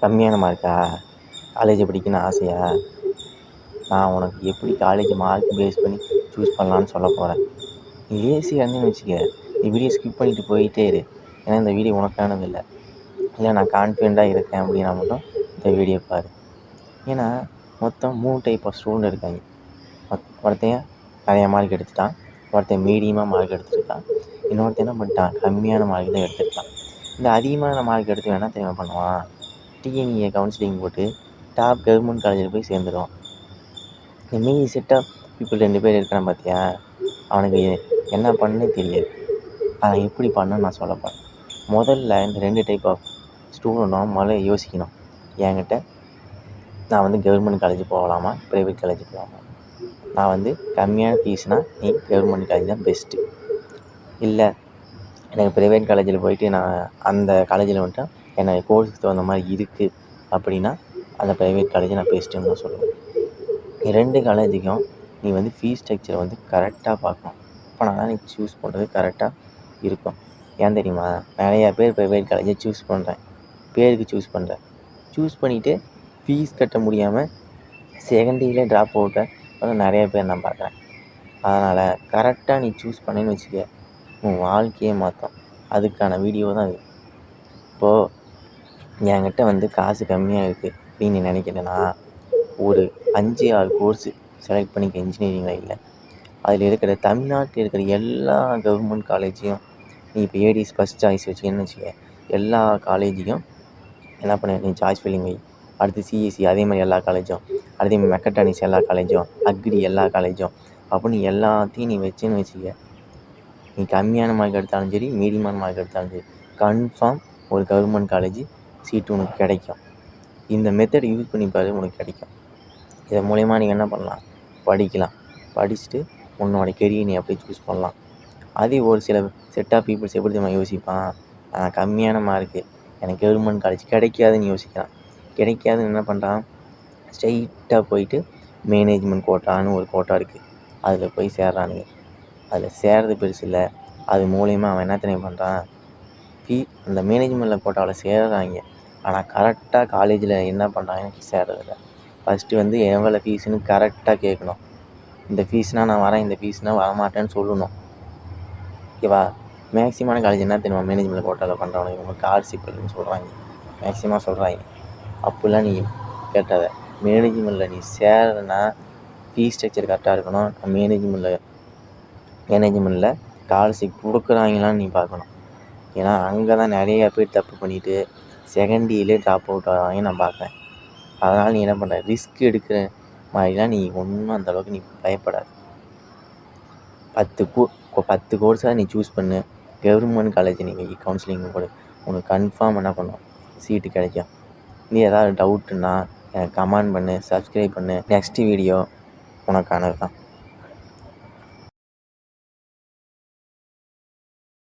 கம்மியான மார்க்கா? காலேஜ் படிக்கணும்னு ஆசையா? நான் உனக்கு எப்படி காலேஜ் மார்க் பேஸ் பண்ணி சூஸ் பண்ணலான்னு சொல்ல போகிறேன். நீ லேசியாக இருந்தேன்னு வச்சுக்க, நீ வீடியோ ஸ்கிப் பண்ணிவிட்டு போயிட்டே இரு. ஏன்னா இந்த வீடியோ உனக்கானது இல்லை. இல்லை நான் கான்ஃபிடெண்ட்டாக இருக்கேன் அப்படின்னா மட்டும் இந்த வீடியோ பாரு. ஏன்னா மொத்தம் 3 டைப் ஆஃப் ஸ்டூடெண்ட் இருக்காங்க. ஒருத்தன் நிறையா மார்க் எடுத்துட்டான், ஒருத்தன் மீடியமாக மார்க் எடுத்துருக்கான், இன்னொருத்தன் என்ன பண்ணிட்டான், கம்மியான மார்க் தான் எடுத்துருக்கான். இந்த அதிகமான மார்க் எடுத்து வேணால் தெரியுமா பண்ணுவான், டிஎன்இஏ கவுன்சிலிங் போட்டு டாப் கவர்மெண்ட் காலேஜில் போய் சேர்ந்துடுவான். இந்த மீதி செட் ஆஃப் பீப்புள் 2 பேர் இருக்கிறான் பார்த்தியா, அவனுக்கு என்ன பண்ணுன்னு தெரியாது. அதை எப்படி பண்ணுன்னு நான் சொல்ல போகிறேன். முதல்ல இந்த 2 டைப் ஆஃப் ஸ்டூடெண்ட்டும் முதல்ல யோசிக்கணும். என்கிட்ட நான் கவர்மெண்ட் காலேஜ் போகலாமா, ப்ரைவேட் காலேஜ் போகலாமா? நான் கம்மியான ஃபீஸ்னால் நீ கவர்மெண்ட் காலேஜ் தான் பெஸ்ட்டு. இல்லை எனக்கு ப்ரைவேட் காலேஜில் போயிட்டு நான் அந்த காலேஜில் வந்துட்டு என்னோடய கோர்ஸுக்கு தகுந்த மாதிரி இருக்குது அப்படின்னா அந்த ப்ரைவேட் காலேஜை நான் பெஸ்ட்டுன்னு தான் சொல்லுவேன். 2 காலேஜுக்கும் நீ ஃபீஸ் ஸ்ட்ரக்சரை கரெக்டாக பார்க்கணும். அப்போனா தான் நீ சூஸ் பண்ணுறது கரெக்டாக இருக்கும். ஏன் தெரியுமா, நிறையா பேர் ப்ரைவேட் காலேஜை சூஸ் பண்ணுறேன், பேருக்கு சூஸ் பண்ணுறேன், சூஸ் பண்ணிவிட்டு ஃபீஸ் கட்ட முடியாமல் செகண்ட் இயர்லேயே ட்ராப் அவுட்டை நிறைய பேர் நான் பார்க்குறேன். அதனால் கரெக்டாக நீ சூஸ் பண்ணேன்னு வச்சுக்க, உன் வாழ்க்கையே மாற்றும். அதுக்கான வீடியோ தான் இது. இப்போது என்கிட்ட காசு கம்மியாக இருக்குது அப்படின்னு நீ நினைக்கிறேன்னா, ஒரு 5-6 கோர்ஸு செலக்ட் பண்ணிக்க இன்ஜினியரிங் லைனில். அதில் இருக்கிற தமிழ்நாட்டில் இருக்கிற எல்லா கவர்மெண்ட் காலேஜையும் நீ இப்போ ஏடிஎஸ் ஃபஸ்ட் சாய்ஸ் வச்சுக்கன்னு வச்சுக்க, எல்லா காலேஜையும் என்ன பண்ண நீ சாய்ஸ் ஃபில்லிங் வை. அடுத்து சிஎஸ்சி அதே மாதிரி எல்லா காலேஜும், அதே மாதிரி மெக்கட்ரானிக்ஸ் எல்லா காலேஜும், அக்ரி எல்லா காலேஜும் அப்படின்னு எல்லாத்தையும் நீ வச்சுன்னு வச்சுக்க, நீ கம்மியான மார்க் எடுத்தாலும் சரி, மீடியமான மார்க் எடுத்தாலும் சரி, கன்ஃபார்ம் ஒரு கவர்மெண்ட் காலேஜ் சீட்டு உனக்கு கிடைக்கும். இந்த மெத்தட் யூஸ் பண்ணி பாரு, உனக்கு கிடைக்கும். இதன் மூலயமா நீங்கள் என்ன பண்ணலாம், படிக்கலாம். படிச்சுட்டு உன்னோட கெரியர் நீ அப்படியே சூஸ் பண்ணலாம். அதே ஒரு சில செட் ஆஃப் பீப்புள்ஸ் எப்படி தெரியுமா யோசிப்பான், கம்மியான மார்க்கு எனக்கு கவர்மெண்ட் காலேஜ் கிடைக்காதுன்னு யோசிக்கிறான். கிடைக்காதுன்னு என்ன பண்ணுறான், ஸ்ட்ரெயிட்டாக போயிட்டு மேனேஜ்மெண்ட் கோட்டான்னு ஒரு கோட்டா இருக்குது, அதில் போய் சேர்றானுங்க. அதில் சேர்றது பெருசு இல்லை, அது மூலயமா அவன் என்ன தெரியும் பண்ணுறான், அந்த மேனேஜ்மெண்ட்டில் கோட்டாவில் சேர்றாங்க. ஆனால் கரெக்டாக காலேஜில் என்ன பண்ணுறாங்கன்னு சேர்றதில்ல. ஃபஸ்ட்டு எவ்வளோ ஃபீஸுன்னு கரெக்டாக கேட்கணும். இந்த ஃபீஸ்னால் நான் வரேன், இந்த ஃபீஸ்னால் வரமாட்டேன்னு சொல்லணும். ஓகேவா? மேக்ஸிமான காலேஜ் என்ன தெரியுமா மேனேஜ்மெண்ட் கோட்டாவில் பண்ணுறவங்க, இவங்க ஸ்காலர்ஷிப் இல்லைன்னு சொல்கிறாங்க, மேக்ஸிமம் சொல்கிறாங்க. அப்படிலாம் நீ கேட்டாத. மேனேஜ்மெண்ட்டில் நீ சேர்றனா ஃபீஸ் ஸ்ட்ரக்சர் கரெக்டாக இருக்கணும். மேனேஜ்மெண்ட்டில் ஸ்காலர்ஷிப் கொடுக்குறாங்களான்னு நீ பார்க்கணும். ஏன்னா அங்கே தான் நிறையா பேர் தப்பு பண்ணிவிட்டு செகண்ட் இயர்லேயே ட்ராப் அவுட் ஆகிறாங்க நான் பார்க்குறேன். அதனால் நீ என்ன பண்ணுற, ரிஸ்க் எடுக்கிற மாதிரிலாம் நீ ஒன்றும் அந்தளவுக்கு நீ பயப்படாது. 10 கோர்ஸாக நீ சூஸ் பண்ணு, கவர்மெண்ட் காலேஜ் நீ கவுன்சிலிங் போடு, உனக்கு கன்ஃபார்ம் என்ன பண்ணும், சீட்டு கிடைக்கும். நீ ஏதாவது டவுட்டுன்னா எனக்கு கமெண்ட் பண்ணு, சப்ஸ்கிரைப் பண்ணு. நெக்ஸ்ட் வீடியோ உனக்கானது தான்.